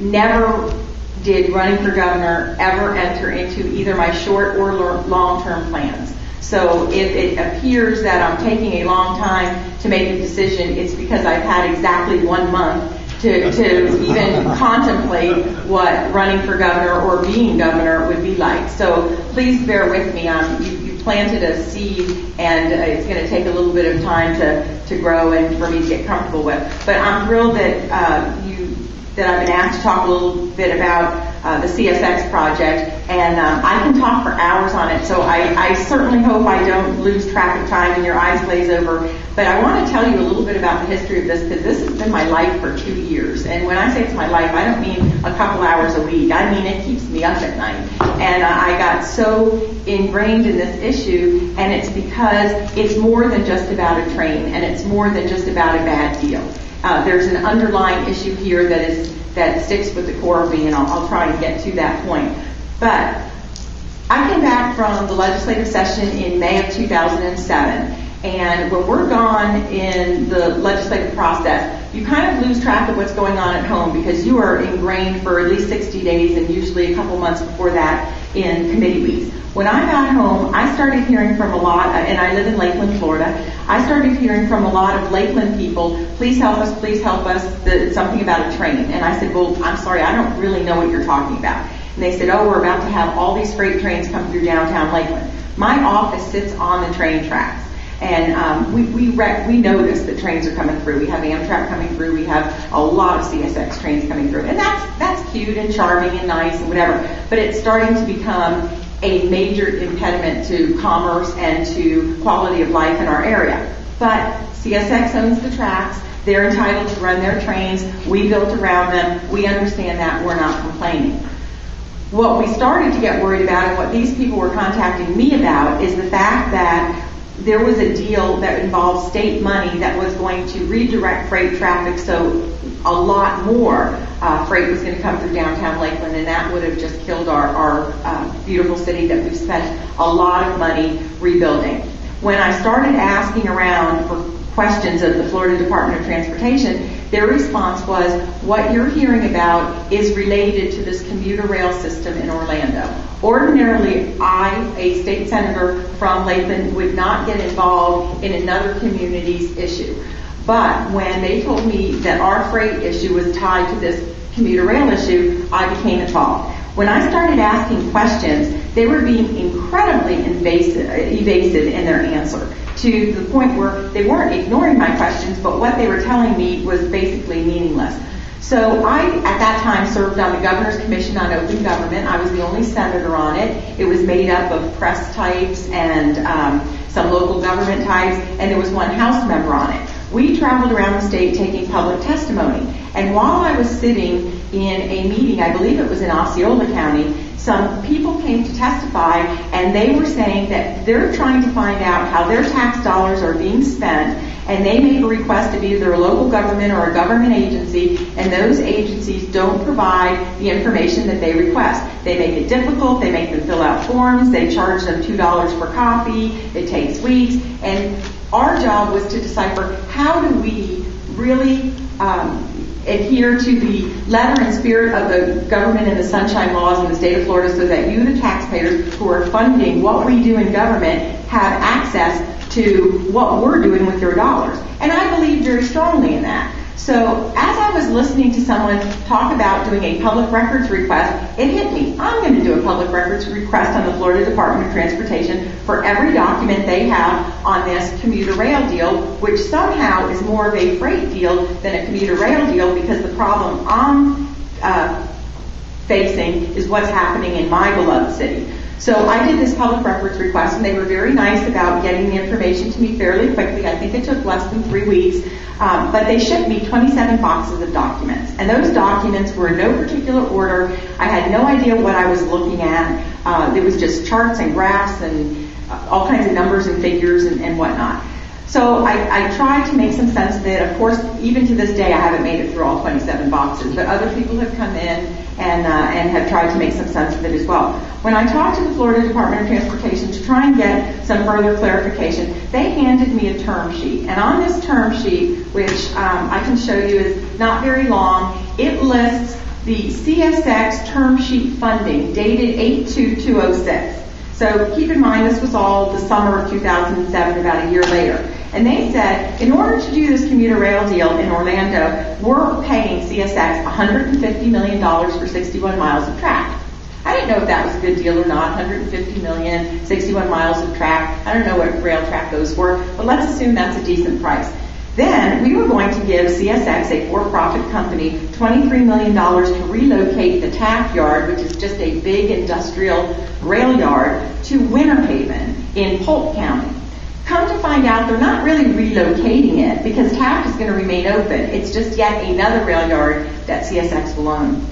never did running for governor ever enter into either my short or long-term plans. So if it appears that I'm taking a long time to make a decision, it's because I've had exactly 1 month to even contemplate what running for governor or being governor would be like. So please bear with me. You planted a seed, and it's going to take a little bit of time to grow and for me to get comfortable with. But I'm thrilled that I've been asked to talk a little bit about the CSX project, and I can talk for hours on it, so I certainly hope I don't lose track of time and your eyes glaze over. But I want to tell you a little bit about the history of this, because this has been my life for 2 years. And when I say it's my life, I don't mean a couple hours a week. I mean it keeps me up at night. And I got so ingrained in this issue, and it's because it's more than just about a train, and it's more than just about a bad deal. There's an underlying issue here that sticks with the core of me, and I'll try and get to that point. But I came back from the legislative session in May of 2007, and when we're gone in the legislative process, you kind of lose track of what's going on at home, because you are ingrained for at least 60 days and usually a couple months before that in committee weeks. When I got home, I started hearing from a lot, and I live in Lakeland, Florida, I started hearing from a lot of Lakeland people, please help us, something about a train. And I said, well, I'm sorry, I don't really know what you're talking about. And they said, oh, we're about to have all these freight trains come through downtown Lakeland. My office sits on the train tracks. And we notice that trains are coming through. We have Amtrak coming through. We have a lot of CSX trains coming through. And that's cute and charming and nice and whatever. But it's starting to become a major impediment to commerce and to quality of life in our area. But CSX owns the tracks. They're entitled to run their trains. We built around them. We understand that. We're not complaining. What we started to get worried about, and what these people were contacting me about, is the fact that there was a deal that involved state money that was going to redirect freight traffic, so a lot more freight was going to come through downtown Lakeland, and that would have just killed our beautiful city that we've spent a lot of money rebuilding. When I started asking around for questions of the Florida Department of Transportation, their response was, what you're hearing about is related to this commuter rail system in Orlando. Ordinarily, a state senator from Lakeland, would not get involved in another community's issue. But when they told me that our freight issue was tied to this commuter rail issue, I became involved. When I started asking questions, they were being incredibly evasive in their answer, to the point where they weren't ignoring my questions, but what they were telling me was basically meaningless. So I, at that time, served on the Governor's Commission on Open Government. I was the only senator on it. It was made up of press types and some local government types, and there was one House member on it. We traveled around the state taking public testimony. And while I was sitting in a meeting, I believe it was in Osceola County, some people came to testify, and they were saying that they're trying to find out how their tax dollars are being spent, and they make a request of either a local government or a government agency, and those agencies don't provide the information that they request. They make it difficult, they make them fill out forms, they charge them $2 for copy, it takes weeks, and our job was to decipher how do we really adhere to the letter and spirit of the government and the sunshine laws in the state of Florida, so that you, the taxpayers who are funding what we do in government, have access to what we're doing with your dollars. And I believe very strongly in that. So as I was listening to someone talk about doing a public records request, it hit me. I'm going to do a public records request on the Florida Department of Transportation for every document they have on this commuter rail deal, which somehow is more of a freight deal than a commuter rail deal, because the problem I'm facing is what's happening in my beloved city. So I did this public records request, and they were very nice about getting the information to me fairly quickly. I think it took less than 3 weeks. But they shipped me 27 boxes of documents. And those documents were in no particular order. I had no idea what I was looking at. It was just charts and graphs and all kinds of numbers and figures and whatnot. So I tried to make some sense of it. Of course, even to this day, I haven't made it through all 27 boxes. But other people have come in and have tried to make some sense of it as well. When I talked to the Florida Department of Transportation to try and get some further clarification, they handed me a term sheet. And on this term sheet, which I can show you is not very long, it lists the CSX term sheet funding dated 8/2/206. So keep in mind this was all the summer of 2007, about a year later. And they said, in order to do this commuter rail deal in Orlando, we're paying CSX $150 million for 61 miles of track. I didn't know if that was a good deal or not, 150 million, 61 miles of track. I don't know what rail track goes for, but let's assume that's a decent price. Then we were going to give CSX, a for-profit company, $23 million to relocate the tack yard, which is just a big industrial rail yard, to Winter Haven in Polk County. Come to find out, they're not really relocating it because Taft is going to remain open. It's just yet another rail yard that CSX will own.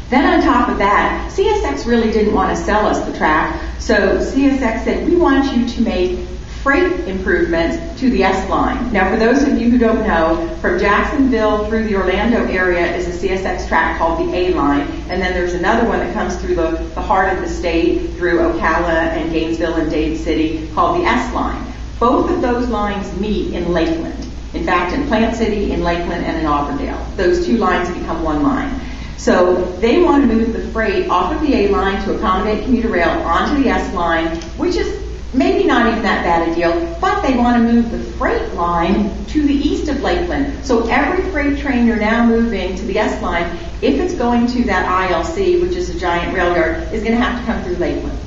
Then on top of that, CSX really didn't want to sell us the track, so CSX said, we want you to make freight improvements to the S line. Now, for those of you who don't know, from Jacksonville through the Orlando area is a CSX track called the A line, and then there's another one that comes through the heart of the state, through Ocala and Gainesville and Dade City, called the S line. Both of those lines meet in Lakeland. In fact, in Plant City, in Lakeland, and in Auburndale. Those two lines become one line. So they want to move the freight off of the A line to accommodate commuter rail onto the S line, which is maybe not even that bad a deal, but they want to move the freight line to the east of Lakeland. So every freight train you're now moving to the S line, if it's going to that ILC, which is a giant rail yard, is going to have to come through Lakeland.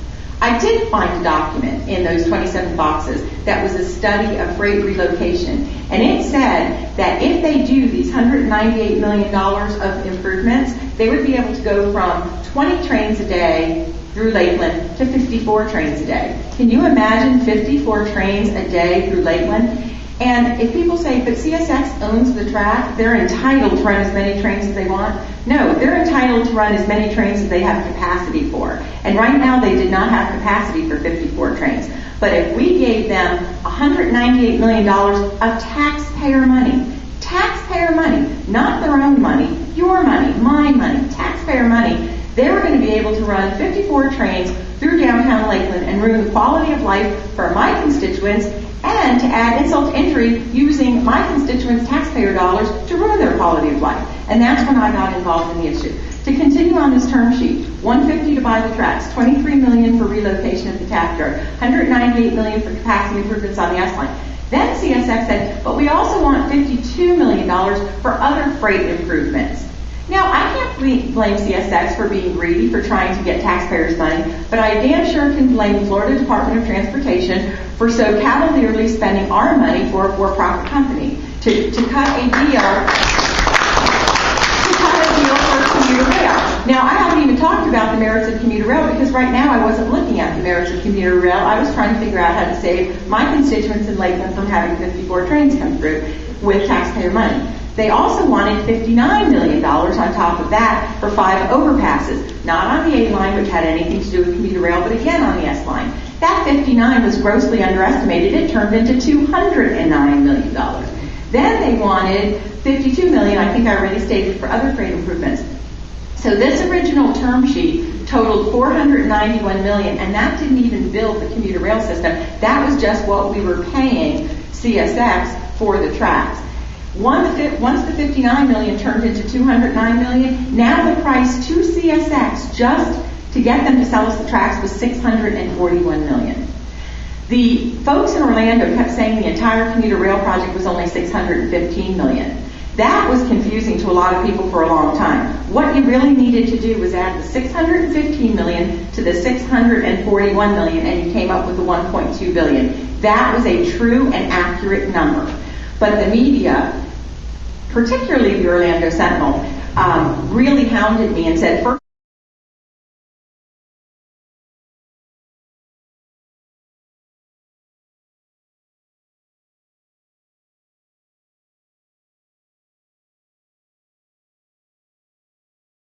I did find a document in those 27 boxes that was a study of freight relocation, and it said that if they do these $198 million of improvements, they would be able to go from 20 trains a day through Lakeland to 54 trains a day. Can you imagine 54 trains a day through Lakeland? And if people say, but CSX owns the track, they're entitled to run as many trains as they want. No, they're entitled to run as many trains as they have capacity for. And right now they did not have capacity for 54 trains. But if we gave them $198 million of taxpayer money, not their own money, your money, my money, taxpayer money, they were going to be able to run 54 trains through downtown Lakeland and ruin the quality of life for my constituents, and to add insult to injury, using my constituents' taxpayer dollars to ruin their quality of life. And that's when I got involved in the issue. To continue on this term sheet, $150 to buy the tracks, $23 million for relocation of the tack yard, $198 million for capacity improvements on the S line. Then CSX said, but we also want $52 million for other freight improvements. Now, I can't blame CSX for being greedy, for trying to get taxpayers' money, but I damn sure can blame the Florida Department of Transportation for so cavalierly spending our money for a for-profit company to cut a deal for commuter rail. Now, I haven't even talked about the merits of commuter rail because right now I wasn't looking at the merits of commuter rail. I was trying to figure out how to save my constituents in Lakeland from having 54 trains come through with taxpayer money. They also wanted $59 million on top of that for 5 overpasses, not on the A line, which had anything to do with commuter rail, but again on the S line. That 59 was grossly underestimated. It turned into $209 million. Then they wanted $52 million, I think I already stated, for other freight improvements. So this original term sheet totaled $491 million, and that didn't even build the commuter rail system. That was just what we were paying CSX for the tracks. Once the $59 million turned into $209 million, now the price to CSX just to get them to sell us the tracks was $641 million. The folks in Orlando kept saying the entire commuter rail project was only $615 million. That was confusing to a lot of people for a long time. What you really needed to do was add the $615 million to the $641 million, and you came up with the $1.2 billion. That was a true and accurate number. But the media, particularly the Orlando Sentinel, really hounded me and said, first